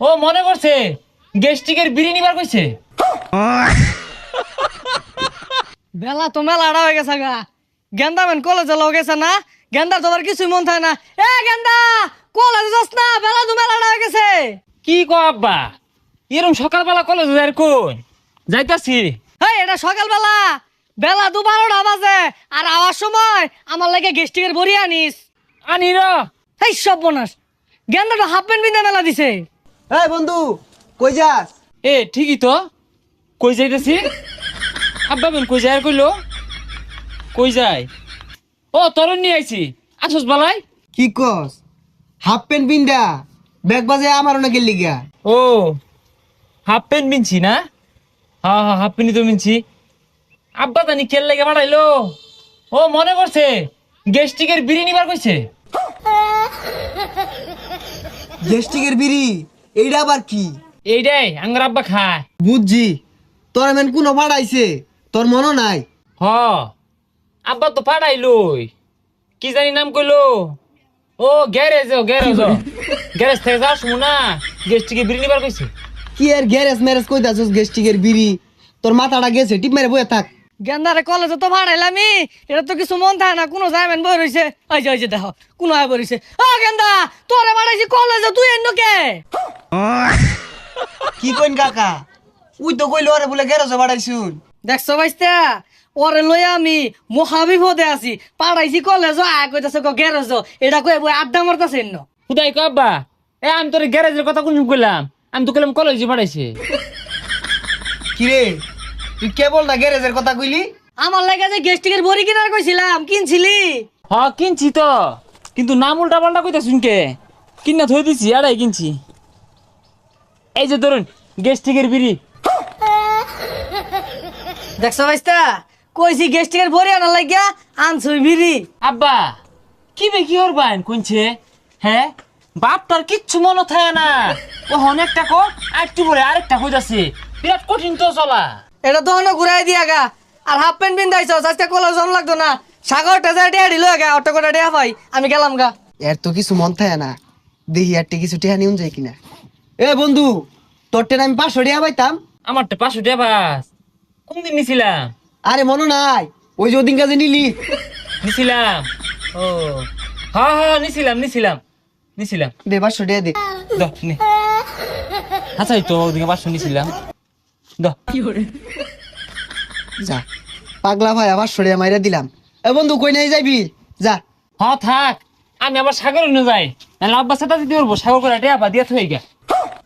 ও মনে করছে গেস্টিকের বিড়ি নিবার কইছে। বেলা তো মেলাটা হয়ে গেছে গা। গেন্দা মেন কলেজে লও গেছে না, গেন্দার তোমার কিছুই মন থাকে না। এ গেন্দা, কলেজে যাস না, বেলা তো মেলাটা হয়ে গেছে। কি কো আব্বা, এরম সকালবেলা কলেজ যাই কোন যাইতাছি। হেই, এটা সকালবেলা, বেলা 12টা বাজে, আর আওয়ার সময় আমার লাগে গেস্টিকের বড়ি আনিস। আনি র। এই সব বনাস, গেন্দাটা হাফ প্যান্ট বিন্দা মেলা দিছে। এই বন্ধু, কই যাস? এ ঠিকই তো, কই যাইতেছি। আব্বা বেন কই যায় আর কইলো, কই যায়? ও তরুণ নিয়ে আইছি, আসস বালাই। কি কস? হাফ প্যান্ট বিন্দা ব্যাগ বাজে আমারও না গেলি গা। ও হাফ প্যান্ট মিনছি না? হ্যাঁ হ্যাঁ, হাফ প্যান্টই তো মিনছি। আব্বা জানি কেল লেগে বাড়াইলো। ও মনে করছে গেস্টিকের বিড়ি নিবার কইছে। গেস্টিকের বিড়ি, এইটা আবার কি? এইটাই আঙ্গার আব্বা খায়। বুঝছি, তোর মেন কোনো পাঠাইছে, তোর মনও নাই। হ আব্বা তো পাঠাইলই, কি জানি নাম কইলো। ও গ্যারেজ, গ্যারেজ থেকে যাস না, গেস্টিকে বিড়ি নিবার কইছে। কি আর গ্যারেজ ম্যারেজ কই দাসস? গেস্টিকের বিড়ি তোর মাথাটা গেছে, টিপ মেরে বয়ে থাক। গেন্দারে কলেজে তো ভাড়াইলামি, এটা তো কিছু মন থাকে না। কোনো যাইবেন বই রইছে, ওই যে দেখো কোনো আয় বই রইছে। ও গেন্দা, তোরে ভাড়াইছি কলেজে, তুই এন্ন কে? কি কইন কাকা? উই তো কইলো আরে বলে গ্যারেজে পাঠাইছুন। দেখছো ভাইস্তা, ওরে লই আমি মহাবিপদে আছি। পাড়াইছি কলেজ, আয় কইতাছে গ্যারেজ, এটা কই বই আড্ডা মারতাছে এন্ন। খুদাই কো আব্বা, এ আমি তোর গ্যারেজের কথা কোন কইলাম? আমি তো কইলাম কলেজে পাঠাইছে। কি রে, তুই কেবল না গ্যারেজের কথা কইলি? আমার লাগে যে গেস্টিকের বড়ি কিনার কইছিলাম, কিনছিলি? হ কিনছি তো, কিন্তু নাম উল্টা পাল্টা কইতা শুনকে কিনা থই দিছি, আড়াই কিনছি। এই যে ধরুন গেস্টিকের বিড়ি। দেখছো ভাইস্তা, কইছি গেস্টিকের বড়ি আনার লাগিয়া, আনছুই বিড়ি। আব্বা কি বে কি হরবান কোনছে? হ্যাঁ বাপটার কিচ্ছু মনে থাকে না। ও অনেকটা কো আরেকটু পরে আরেকটা কইতাছে, বিরাট কঠিন তো চলা। এটা তো অন্য ঘুরাই দিয়া গা। আর হাফ প্যান্ট পিন্দাইছ, আজকে কলেজ জন লাগতো না। সাগরটা যা টিয়া দিল গা, অটো করে টিয়া পাই, আমি গেলাম গা। এর তো কিছু মন থাকে না, দেখি আর কিছু টেহা নিউন যায় কিনা। এ বন্ধু, তোর টেন আমি 500 টাকা পাইতাম। আমার তো 500 টাকা বাস। কোনদিন নিছিলাম? আরে মনে নাই, ওই যে ওদিন কাজে নিলি। নিছিলাম। ও হ্যাঁ হ্যাঁ, নিছিলাম। দে 500 টাকা দে। দ নে। আচ্ছা এই তো ওদিকে 500 নিছিলাম। দ যা, পাগলা ভাই 500 টাকা মাইরা দিলাম। এ বন্ধু, কই নাই যাইবি? যা। হ্যাঁ থাক, আমি আবার সাগর নিয়ে যাই। নাহলে আব্বা সাথে দিতে পারবো, সাগর করে টিয়া পা দিয়া থই গা।